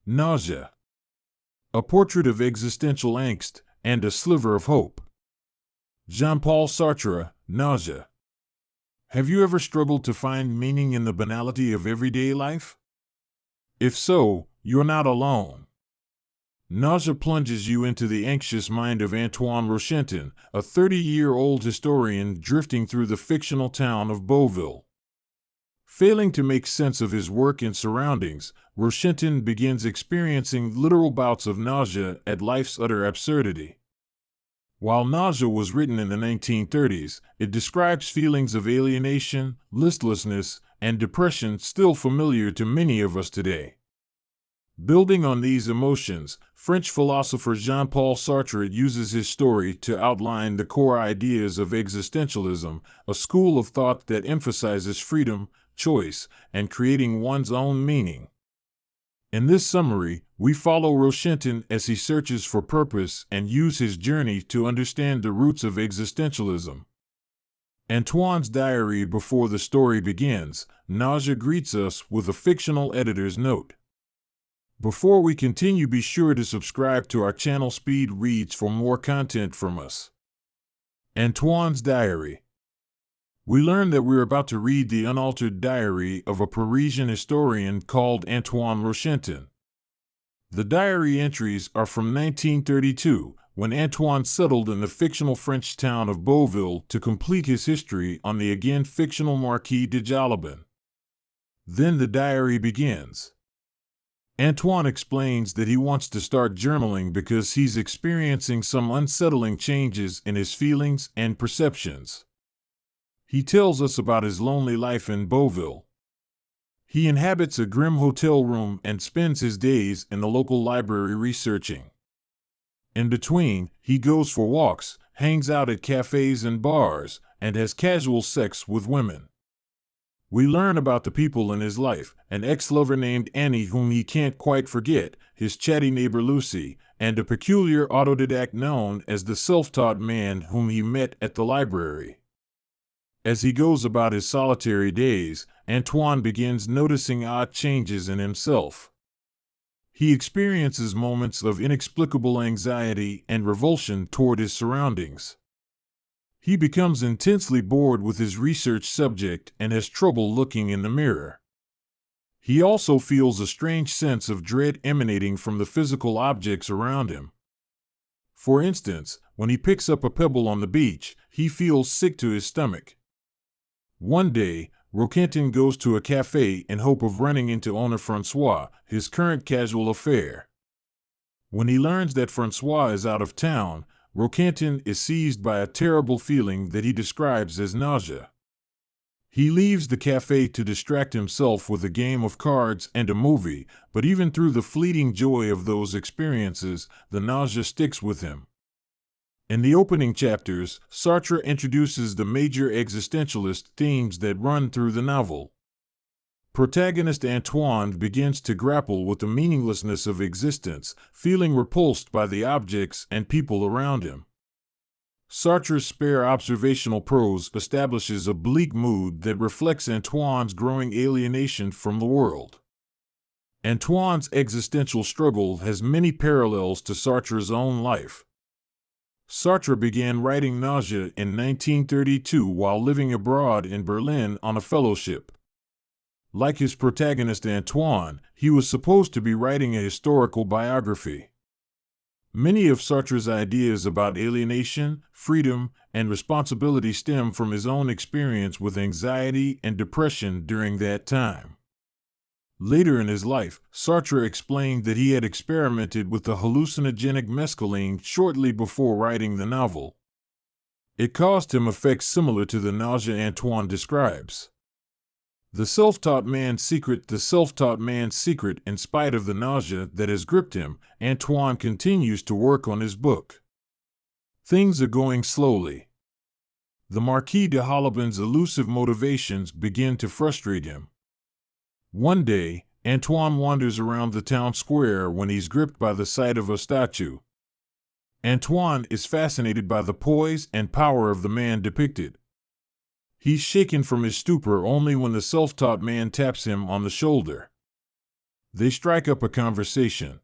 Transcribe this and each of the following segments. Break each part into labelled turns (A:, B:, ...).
A: Nausea. A portrait of existential angst and a sliver of hope. Jean-Paul Sartre, Nausea. Have you ever struggled to find meaning in the banality of everyday life? If so, you're not alone. Nausea plunges you into the anxious mind of Antoine Roquentin, a 30-year-old historian drifting through the fictional town of Beauville. Failing to make sense of his work and surroundings, Roquentin begins experiencing literal bouts of nausea at life's utter absurdity. While Nausea was written in the 1930s, it describes feelings of alienation, listlessness, and depression still familiar to many of us today. Building on these emotions, French philosopher Jean-Paul Sartre uses his story to outline the core ideas of existentialism, a school of thought that emphasizes freedom, choice, and creating one's own meaning. In this summary, we follow Roquentin as he searches for purpose and use his journey to understand the roots of existentialism. Antoine's diary. Before the story begins, Nausea greets us with a fictional editor's note. Before we continue, be sure to subscribe to our channel Speed Reads for more content from us. Antoine's diary. We learn that we're about to read the unaltered diary of a Parisian historian called Antoine Roquentin. The diary entries are from 1932, when Antoine settled in the fictional French town of Beauville to complete his history on the again fictional Marquis de Jalobin. Then the diary begins. Antoine explains that he wants to start journaling because he's experiencing some unsettling changes in his feelings and perceptions. He tells us about his lonely life in Beauville. He inhabits a grim hotel room and spends his days in the local library researching. In between, he goes for walks, hangs out at cafes and bars, and has casual sex with women. We learn about the people in his life, an ex-lover named Annie whom he can't quite forget, his chatty neighbor Lucy, and a peculiar autodidact known as the self-taught man whom he met at the library. As he goes about his solitary days, Antoine begins noticing odd changes in himself. He experiences moments of inexplicable anxiety and revulsion toward his surroundings. He becomes intensely bored with his research subject and has trouble looking in the mirror. He also feels a strange sense of dread emanating from the physical objects around him. For instance, when he picks up a pebble on the beach, he feels sick to his stomach. One day, Roquentin goes to a cafe in hope of running into owner Francois, his current casual affair. When he learns that Francois is out of town, Roquentin is seized by a terrible feeling that he describes as nausea. He leaves the cafe to distract himself with a game of cards and a movie, but even through the fleeting joy of those experiences, the nausea sticks with him. In the opening chapters, Sartre introduces the major existentialist themes that run through the novel. Protagonist Antoine begins to grapple with the meaninglessness of existence, feeling repulsed by the objects and people around him. Sartre's spare observational prose establishes a bleak mood that reflects Antoine's growing alienation from the world. Antoine's existential struggle has many parallels to Sartre's own life. Sartre began writing Nausea in 1932 while living abroad in Berlin on a fellowship. Like his protagonist Antoine, he was supposed to be writing a historical biography. Many of Sartre's ideas about alienation, freedom, and responsibility stem from his own experience with anxiety and depression during that time. Later in his life, Sartre explained that he had experimented with the hallucinogenic mescaline shortly before writing the novel. It caused him effects similar to the nausea Antoine describes. The self-taught man's secret. In spite of the nausea that has gripped him, Antoine continues to work on his book. Things are going slowly. The Marquis de Jalobin's elusive motivations begin to frustrate him. One day, Antoine wanders around the town square when he's gripped by the sight of a statue. Antoine is fascinated by the poise and power of the man depicted. He's shaken from his stupor only when the self-taught man taps him on the shoulder. They strike up a conversation.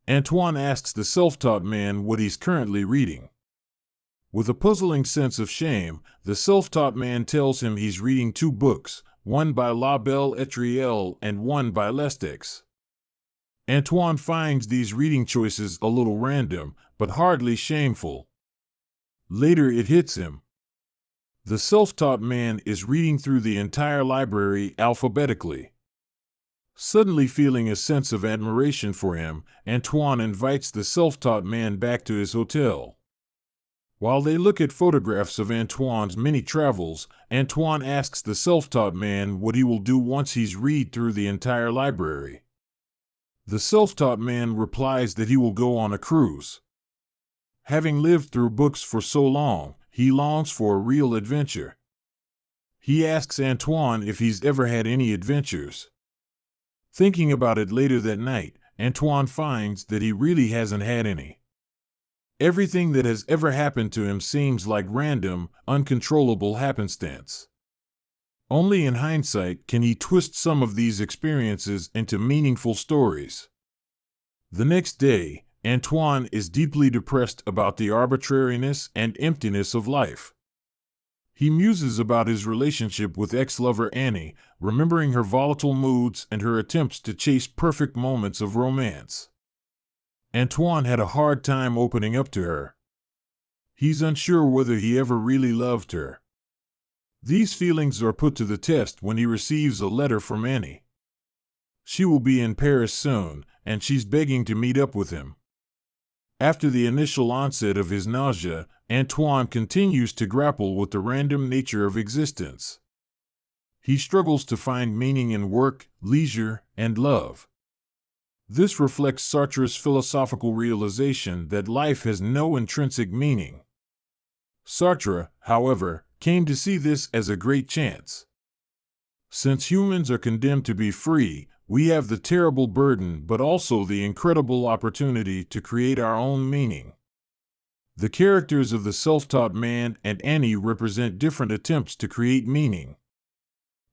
A: Antoine asks the self-taught man what he's currently reading. With a puzzling sense of shame, the self-taught man tells him he's reading 2 books, one by La Belle Etrielle and one by Lestex. Antoine finds these reading choices a little random, but hardly shameful. Later it hits him. The self-taught man is reading through the entire library alphabetically. Suddenly feeling a sense of admiration for him, Antoine invites the self-taught man back to his hotel. While they look at photographs of Antoine's many travels, Antoine asks the self-taught man what he will do once he's read through the entire library. The self-taught man replies that he will go on a cruise. Having lived through books for so long, he longs for a real adventure. He asks Antoine if he's ever had any adventures. Thinking about it later that night, Antoine finds that he really hasn't had any. Everything that has ever happened to him seems like random, uncontrollable happenstance. Only in hindsight can he twist some of these experiences into meaningful stories. The next day, Antoine is deeply depressed about the arbitrariness and emptiness of life. He muses about his relationship with ex-lover Annie, remembering her volatile moods and her attempts to chase perfect moments of romance. Antoine had a hard time opening up to her. He's unsure whether he ever really loved her. These feelings are put to the test when he receives a letter from Annie. She will be in Paris soon, and she's begging to meet up with him. After the initial onset of his nausea, Antoine continues to grapple with the random nature of existence. He struggles to find meaning in work, leisure, and love. This reflects Sartre's philosophical realization that life has no intrinsic meaning. Sartre, however, came to see this as a great chance. Since humans are condemned to be free, we have the terrible burden but also the incredible opportunity to create our own meaning. The characters of the self-taught man and Annie represent different attempts to create meaning.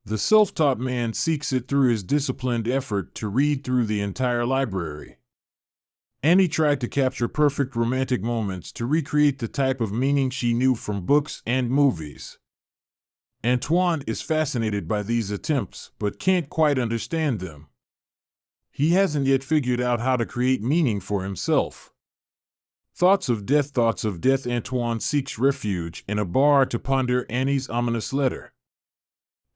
A: The self-taught man seeks it through his disciplined effort to read through the entire library. Annie tried to capture perfect romantic moments to recreate the type of meaning she knew from books and movies. Antoine is fascinated by these attempts but can't quite understand them. He hasn't yet figured out how to create meaning for himself. Thoughts of death, Antoine seeks refuge in a bar to ponder Annie's ominous letter.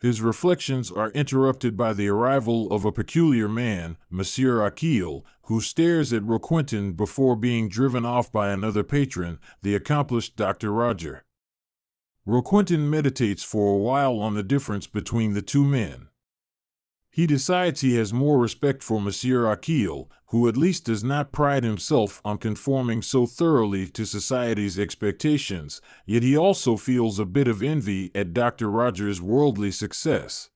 A: His reflections are interrupted by the arrival of a peculiar man, Monsieur Achille, who stares at Roquentin before being driven off by another patron, the accomplished Dr. Roger. Roquentin meditates for a while on the difference between the two men. He decides he has more respect for Monsieur Achille, who at least does not pride himself on conforming so thoroughly to society's expectations, yet he also feels a bit of envy at Dr. Roger's worldly success.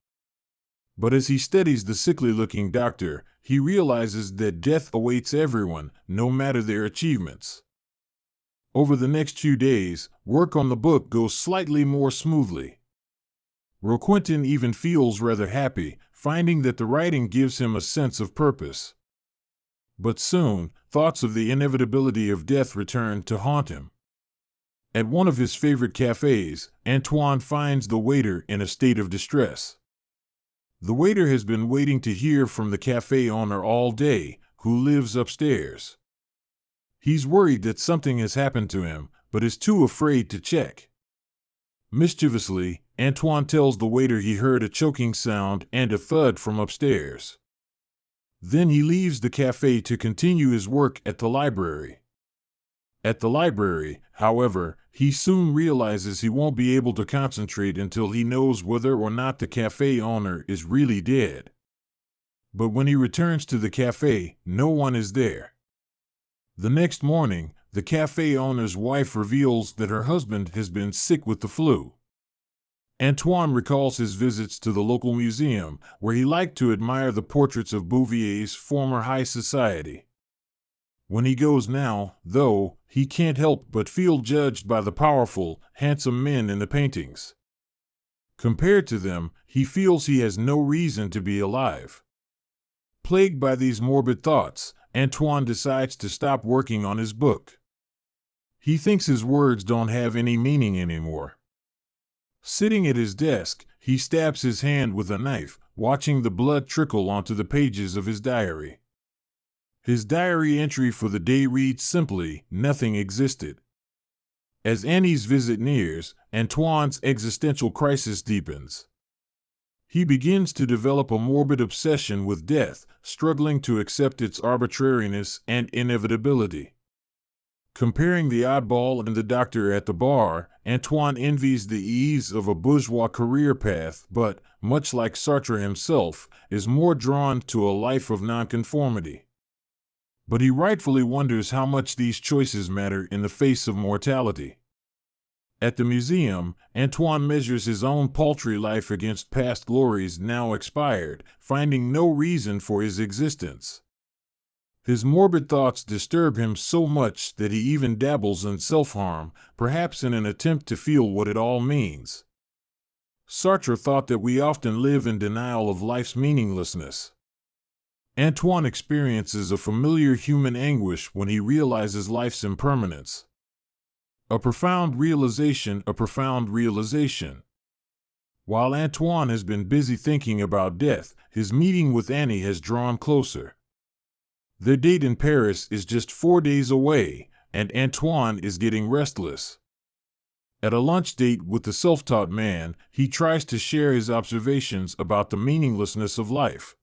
A: But as he studies the sickly-looking doctor, he realizes that death awaits everyone, no matter their achievements. Over the next few days, work on the book goes slightly more smoothly. Roquentin even feels rather happy, finding that the writing gives him a sense of purpose. But soon, thoughts of the inevitability of death return to haunt him. At one of his favorite cafes, Antoine finds the waiter in a state of distress. The waiter has been waiting to hear from the cafe owner all day, who lives upstairs. He's worried that something has happened to him, but is too afraid to check. Mischievously, Antoine tells the waiter he heard a choking sound and a thud from upstairs. Then he leaves the cafe to continue his work at the library. At the library, however, he soon realizes he won't be able to concentrate until he knows whether or not the cafe owner is really dead. But when he returns to the cafe, no one is there. The next morning, the cafe owner's wife reveals that her husband has been sick with the flu. Antoine recalls his visits to the local museum, where he liked to admire the portraits of Bouvier's former high society. When he goes now, though, he can't help but feel judged by the powerful, handsome men in the paintings. Compared to them, he feels he has no reason to be alive. Plagued by these morbid thoughts, Antoine decides to stop working on his book. He thinks his words don't have any meaning anymore. Sitting at his desk, he stabs his hand with a knife, watching the blood trickle onto the pages of his diary. His diary entry for the day reads simply, "Nothing existed." As Annie's visit nears, Antoine's existential crisis deepens. He begins to develop a morbid obsession with death, struggling to accept its arbitrariness and inevitability. Comparing the oddball and the doctor at the bar, Antoine envies the ease of a bourgeois career path but, much like Sartre himself, is more drawn to a life of nonconformity. But he rightfully wonders how much these choices matter in the face of mortality. At the museum, Antoine measures his own paltry life against past glories now expired, finding no reason for his existence. His morbid thoughts disturb him so much that he even dabbles in self-harm, perhaps in an attempt to feel what it all means. Sartre thought that we often live in denial of life's meaninglessness. Antoine experiences a familiar human anguish when he realizes life's impermanence. A profound realization, a profound realization. While Antoine has been busy thinking about death, his meeting with Annie has drawn closer. Their date in Paris is just 4 days away, and Antoine is getting restless. At a lunch date with the self-taught man, he tries to share his observations about the meaninglessness of life.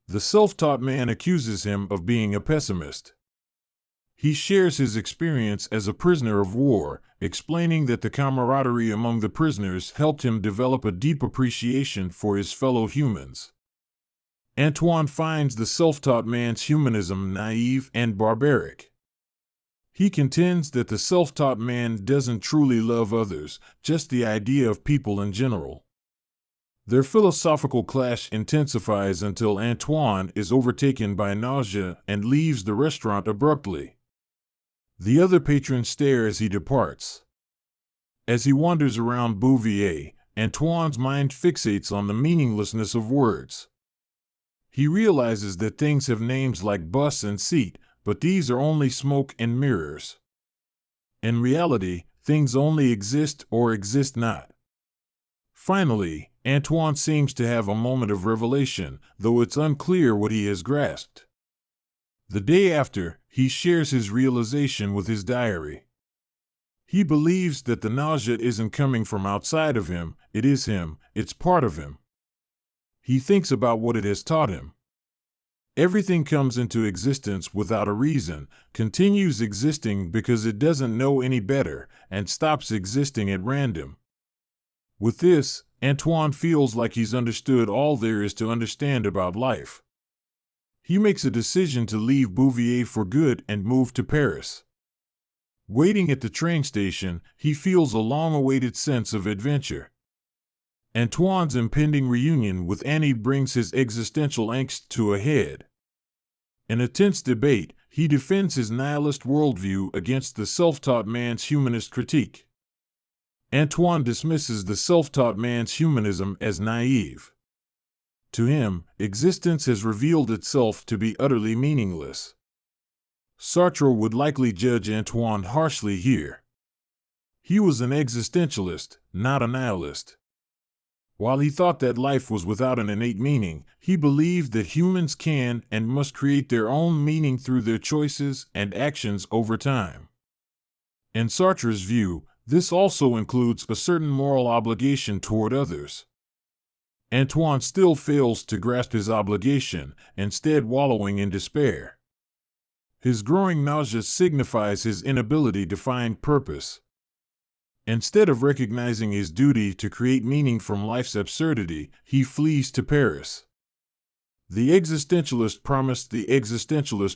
A: The self-taught man accuses him of being a pessimist. He shares his experience as a prisoner of war, explaining that the camaraderie among the prisoners helped him develop a deep appreciation for his fellow humans. Antoine finds the self-taught man's humanism naive and barbaric. He contends that the self-taught man doesn't truly love others, just the idea of people in general. Their philosophical clash intensifies until Antoine is overtaken by nausea and leaves the restaurant abruptly. The other patrons stare as he departs. As he wanders around Bouvier, Antoine's mind fixates on the meaninglessness of words. He realizes that things have names like bus and seat, but these are only smoke and mirrors. In reality, things only exist or exist not. Finally, Antoine seems to have a moment of revelation, though it's unclear what he has grasped. The day after, he shares his realization with his diary. He believes that the nausea isn't coming from outside of him, it is him, it's part of him. He thinks about what it has taught him. Everything comes into existence without a reason, continues existing because it doesn't know any better, and stops existing at random. With this, Antoine feels like he's understood all there is to understand about life. He makes a decision to leave Bouvier for good and move to Paris. Waiting at the train station, he feels a long-awaited sense of adventure. Antoine's impending reunion with Annie brings his existential angst to a head. In a tense debate, he defends his nihilist worldview against the self-taught man's humanist critique. Antoine dismisses the self-taught man's humanism as naive. To him, existence has revealed itself to be utterly meaningless. Sartre would likely judge Antoine harshly here. He was an existentialist, not a nihilist. While he thought that life was without an innate meaning, he believed that humans can and must create their own meaning through their choices and actions over time. In Sartre's view, this also includes a certain moral obligation toward others. Antoine still fails to grasp his obligation, instead wallowing in despair. His growing nausea signifies his inability to find purpose. Instead of recognizing his duty to create meaning from life's absurdity, he flees to Paris. The existentialist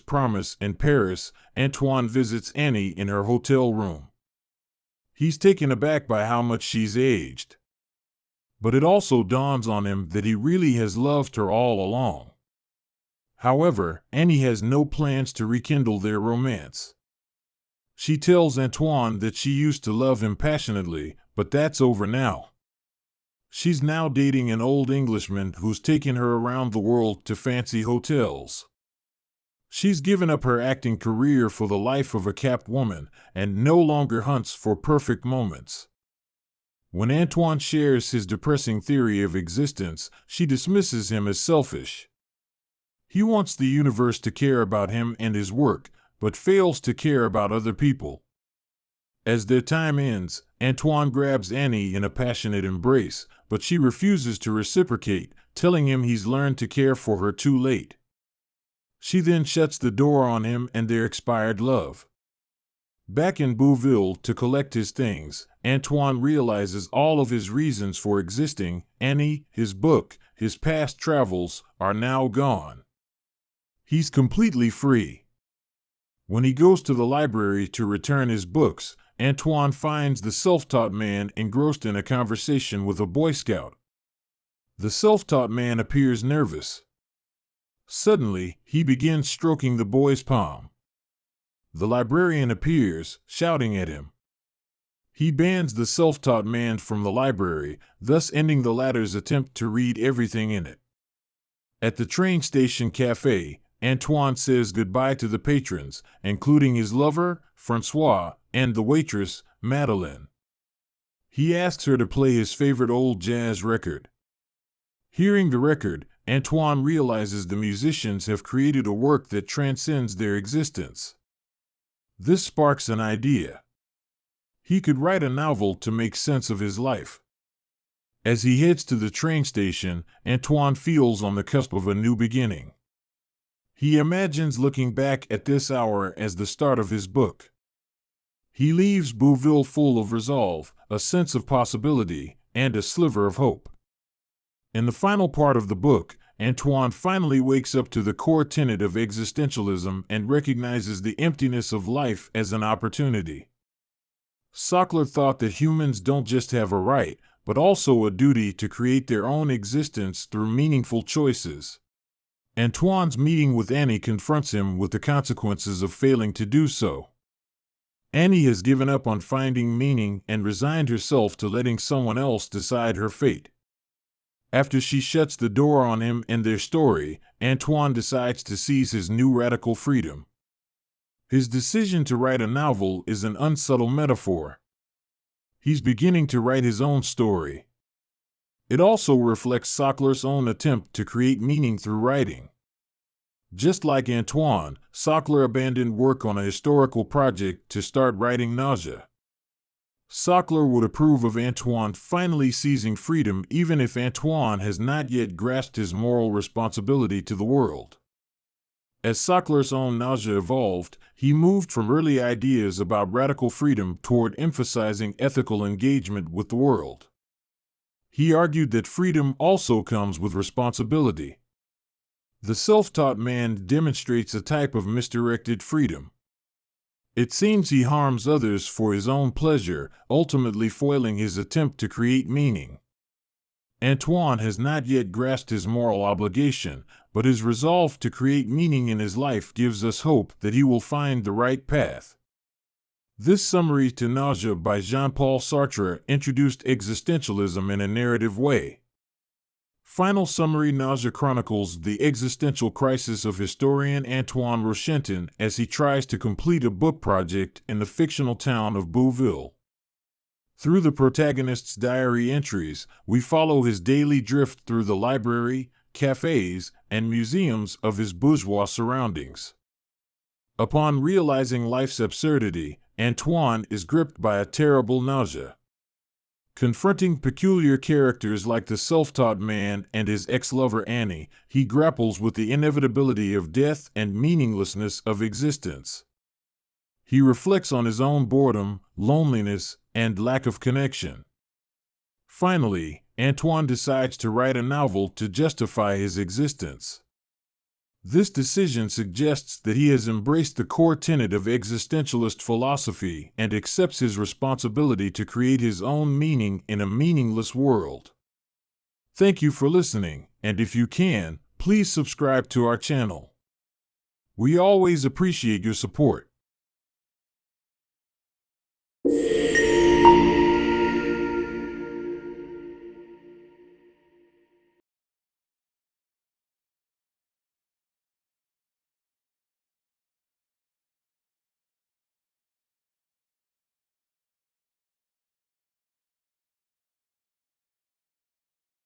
A: promise in Paris. Antoine visits Annie in her hotel room. He's taken aback by how much she's aged. But it also dawns on him that he really has loved her all along. However, Annie has no plans to rekindle their romance. She tells Antoine that she used to love him passionately, but that's over now. She's now dating an old Englishman who's taken her around the world to fancy hotels. She's given up her acting career for the life of a capped woman and no longer hunts for perfect moments. When Antoine shares his depressing theory of existence, she dismisses him as selfish. He wants the universe to care about him and his work, but fails to care about other people. As their time ends, Antoine grabs Annie in a passionate embrace, but she refuses to reciprocate, telling him he's learned to care for her too late. She then shuts the door on him and their expired love. Back in Bouville to collect his things, Antoine realizes all of his reasons for existing. Annie, his book, his past travels, are now gone. He's completely free. When he goes to the library to return his books, Antoine finds the self-taught man engrossed in a conversation with a Boy Scout. The self-taught man appears nervous. Suddenly, he begins stroking the boy's palm. The librarian appears, shouting at him. He bans the self-taught man from the library, thus ending the latter's attempt to read everything in it. At the train station cafe, Antoine says goodbye to the patrons, including his lover, Francois, and the waitress, Madeleine. He asks her to play his favorite old jazz record. Hearing the record, Antoine realizes the musicians have created a work that transcends their existence. This sparks an idea. He could write a novel to make sense of his life. As he heads to the train station, Antoine feels on the cusp of a new beginning. He imagines looking back at this hour as the start of his book. He leaves Bouville full of resolve, a sense of possibility, and a sliver of hope. In the final part of the book, Antoine finally wakes up to the core tenet of existentialism and recognizes the emptiness of life as an opportunity. Sartre thought that humans don't just have a right, but also a duty to create their own existence through meaningful choices. Antoine's meeting with Annie confronts him with the consequences of failing to do so. Annie has given up on finding meaning and resigned herself to letting someone else decide her fate. After she shuts the door on him and their story, Antoine decides to seize his new radical freedom. His decision to write a novel is an unsubtle metaphor. He's beginning to write his own story. It also reflects Sartre's own attempt to create meaning through writing. Just like Antoine, Sartre abandoned work on a historical project to start writing Nausea. Sartre would approve of Antoine finally seizing freedom even if Antoine has not yet grasped his moral responsibility to the world. As Sartre's own Nausea evolved, he moved from early ideas about radical freedom toward emphasizing ethical engagement with the world. He argued that freedom also comes with responsibility. The self-taught man demonstrates a type of misdirected freedom. It seems he harms others for his own pleasure, ultimately foiling his attempt to create meaning. Antoine has not yet grasped his moral obligation, but his resolve to create meaning in his life gives us hope that he will find the right path. This summary to Nausea by Jean-Paul Sartre introduced existentialism in a narrative way. Final summary: Nausea chronicles the existential crisis of historian Antoine Roquentin as he tries to complete a book project in the fictional town of Bouville. Through the protagonist's diary entries, we follow his daily drift through the library, cafes, and museums of his bourgeois surroundings. Upon realizing life's absurdity, Antoine is gripped by a terrible nausea. Confronting peculiar characters like the self-taught man and his ex-lover Annie, he grapples with the inevitability of death and meaninglessness of existence. He reflects on his own boredom, loneliness, and lack of connection. Finally, Antoine decides to write a novel to justify his existence. This decision suggests that he has embraced the core tenet of existentialist philosophy and accepts his responsibility to create his own meaning in a meaningless world. Thank you for listening, and if you can, please subscribe to our channel. We always appreciate your support.